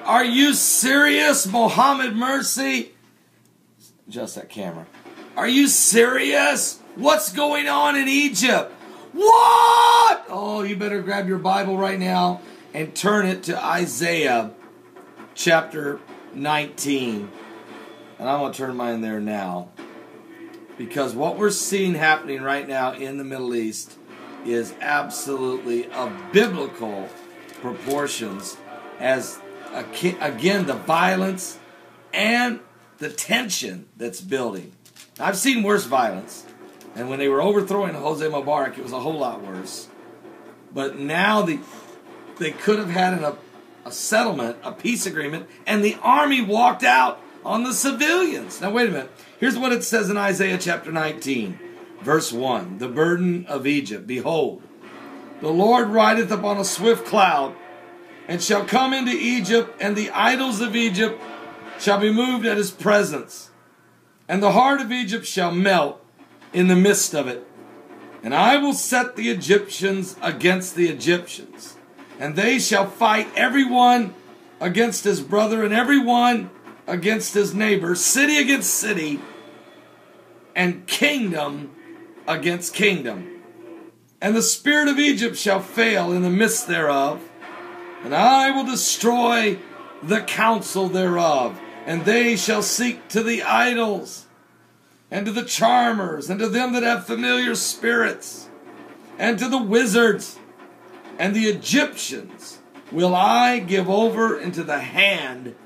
Are you serious, Mohammed Morsi? Just that camera. Are you serious? What's going on in Egypt? What? Oh, you better grab your Bible right now and turn it to Isaiah chapter 19. And I'm going to turn mine there now. Because what we're seeing happening right now in the Middle East is absolutely of biblical proportions, as again the violence and the tension that's building. I've seen worse violence, and when they were overthrowing Jose Mubarak, it was a whole lot worse. But now they could have had a settlement, a peace agreement, and the army walked out on the civilians. Now wait a minute. Here's what it says in Isaiah chapter 19, verse 1. The burden of Egypt. Behold, the Lord rideth upon a swift cloud, and shall come into Egypt, and the idols of Egypt shall be moved at his presence. And the heart of Egypt shall melt in the midst of it. And I will set the Egyptians against the Egyptians, and they shall fight every one against his brother, and every one against his neighbor, city against city, and kingdom against kingdom. And the spirit of Egypt shall fail in the midst thereof, and I will destroy the counsel thereof. And they shall seek to the idols, and to the charmers, and to them that have familiar spirits, and to the wizards, and the Egyptians will I give over into the hand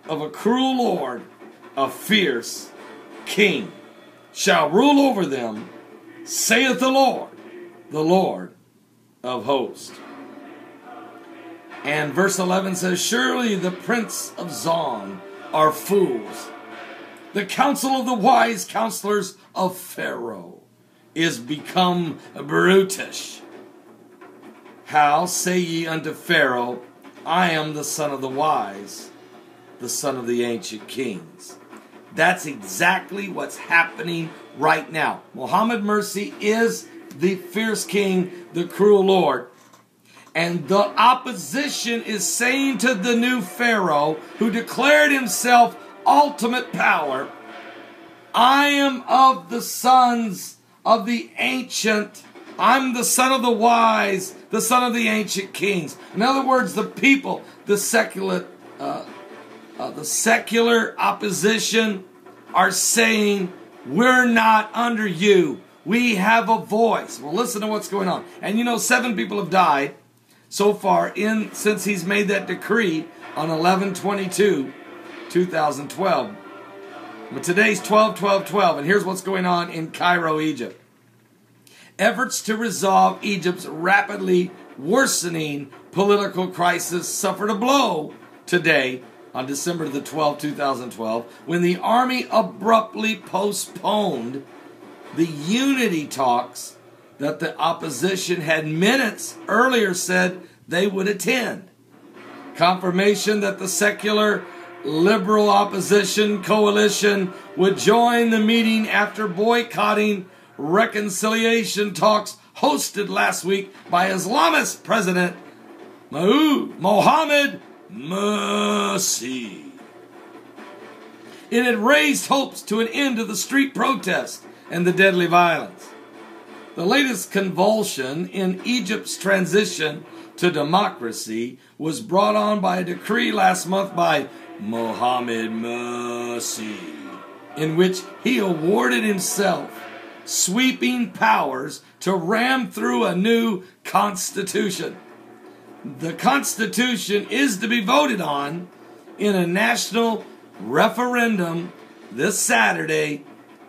of a cruel lord, a fierce king shall rule over them, saith the Lord of hosts. And verse 11 says, surely the prince of Zon are fools. The counsel of the wise counselors of Pharaoh is become brutish. How say ye unto Pharaoh, I am the son of the wise, the son of the ancient kings. That's exactly what's happening right now. Mohammed Morsi is the fierce king, the cruel lord. And the opposition is saying to the new Pharaoh, who declared himself ultimate power, I am of the sons of the ancient. I'm the son of the wise, the son of the ancient kings. In other words, the people, the secular opposition are saying, we're not under you. We have a voice. Well, listen to what's going on. And you know, 7 people have died so far since he's made that decree on 11/22/2012. But today's 12/12/12, and here's what's going on in Cairo, Egypt. Efforts to resolve Egypt's rapidly worsening political crisis suffered a blow today on December the 12th, 2012, when the army abruptly postponed the unity talks that the opposition had minutes earlier said they would attend. Confirmation that the secular liberal opposition coalition would join the meeting after boycotting reconciliation talks hosted last week by Islamist President Mohammed Morsi. It had raised hopes to an end to the street protest and the deadly violence. The latest convulsion in Egypt's transition to democracy was brought on by a decree last month by Mohammed Morsi, in which he awarded himself sweeping powers to ram through a new constitution. The constitution is to be voted on in a national referendum this Saturday,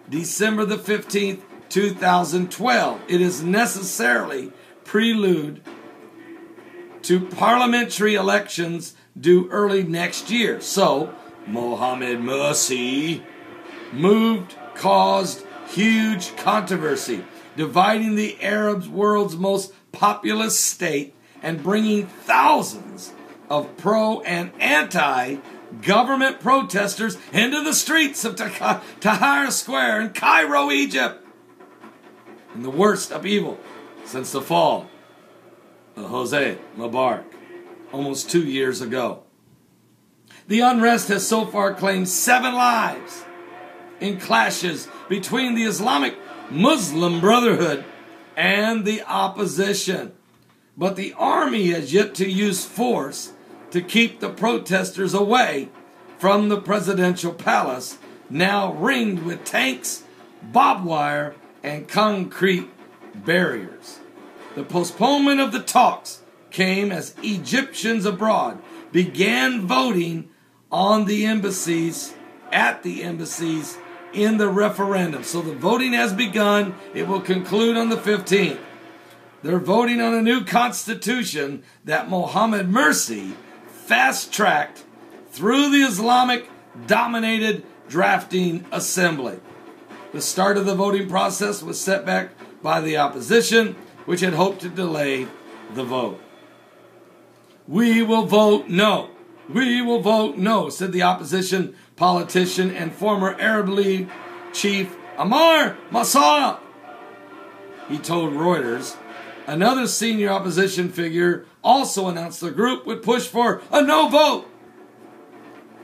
December the 15th, 2012. It is necessarily prelude to parliamentary elections due early next year. So, Mohammed Morsi caused huge controversy, dividing the Arab world's most populous state and bringing thousands of pro and anti-government protesters into the streets of Tahrir Square in Cairo, Egypt. In the worst upheaval since the fall of Jose Mubarak almost 2 years ago. The unrest has so far claimed 7 lives in clashes between the Islamic Muslim Brotherhood and the opposition. But the army has yet to use force to keep the protesters away from the presidential palace, now ringed with tanks, barbed wire, and concrete barriers. The postponement of the talks came as Egyptians abroad began voting on the embassies, at the embassies, in the referendum. So the voting has begun. It will conclude on the 15th. They're voting on a new constitution that Mohammed Morsi fast-tracked through the Islamic-dominated drafting assembly. The start of the voting process was set back by the opposition, which had hoped to delay the vote. "We will vote no. We will vote no," said the opposition politician and former Arab League chief Ammar Massa. He told Reuters. Another senior opposition figure also announced the group would push for a no vote.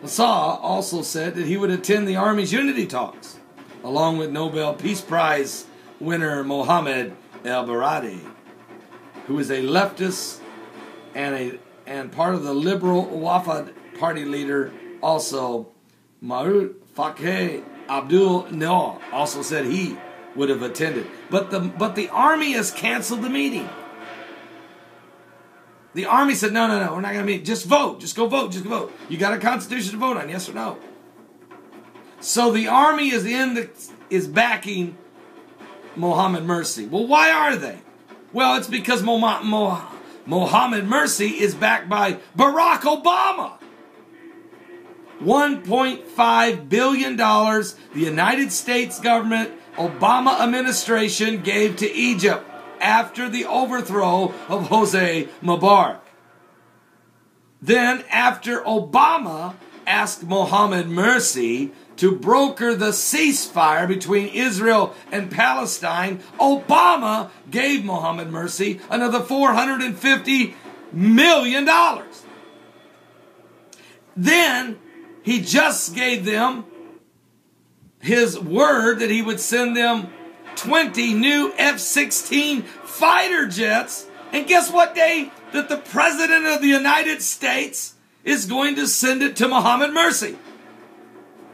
Massa also said that he would attend the Army's unity talks, along with Nobel Peace Prize winner Mohammed el-Baradei, who is a leftist and part of the liberal Whaaaat party leader. Also, Marut Fakeh Abdul Noor also said he would have attended. But the army has canceled the meeting. The army said, no, we're not going to meet. Just vote. Just go vote. Just go vote. You got a constitution to vote on, yes or no? So the army is backing Mohammed Morsi. Well, why are they? Well, it's because Mohammed Morsi is backed by Barack Obama. $1.5 billion the United States government, Obama administration, gave to Egypt after the overthrow of Hosni Mubarak. Then, after Obama asked Mohammed Morsi to broker the ceasefire between Israel and Palestine, Obama gave Mohammed Morsi another $450 million. Then, he just gave them his word that he would send them 20 new F16 Fighter Jets. And guess what day that the President of the United States is going to send it to Mohammed Morsi?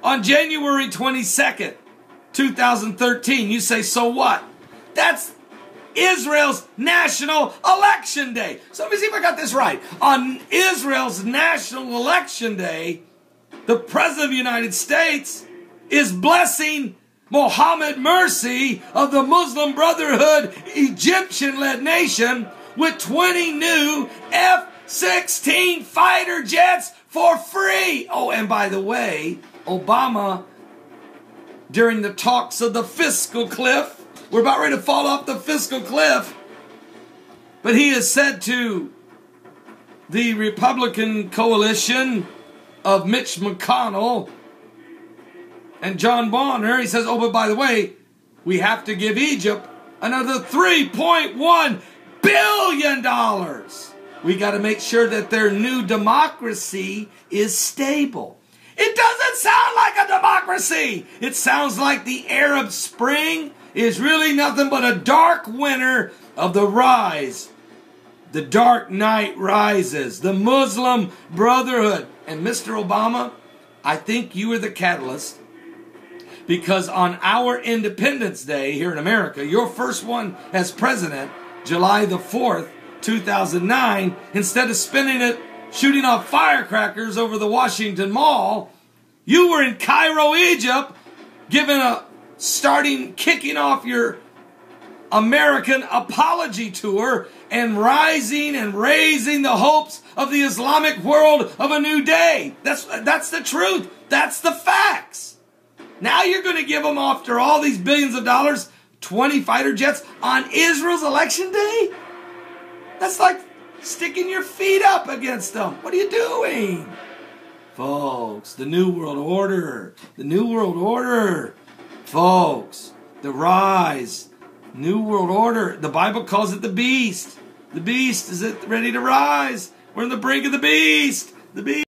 On January 22nd, 2013. You say, so what? That's Israel's National Election Day. So let me see if I got this right. On Israel's National Election Day, the President of the United States is blessing Mohammed Morsi of the Muslim Brotherhood, Egyptian-led nation, with 20 new F16 Fighter Jets for free. Oh, and by the way, Obama, during the talks of the fiscal cliff, we're about ready to fall off the fiscal cliff, but he has said to the Republican coalition of Mitch McConnell and John Bonner, he says, oh, but by the way, we have to give Egypt another $3.1 billion. We got to make sure that their new democracy is stable. It doesn't sound like a democracy. It sounds like the Arab Spring is really nothing but a dark winter of the rise. The dark night rises. The Muslim Brotherhood. And Mr. Obama, I think you were the catalyst, because on our Independence Day here in America, your first one as president, July the 4th, 2009, instead of spending it shooting off firecrackers over the Washington Mall, you were in Cairo, Egypt, kicking off your American apology tour and rising and raising the hopes of the Islamic world of a new day. That's the truth. That's the facts. Now you're going to give them, after all these billions of dollars, 20 fighter jets on Israel's election day? That's like sticking your feet up against them. What are you doing? Folks, the New World Order. The New World Order. Folks, the rise. New World Order. The Bible calls it the beast. The beast is ready to rise. We're on the brink of the beast. The beast.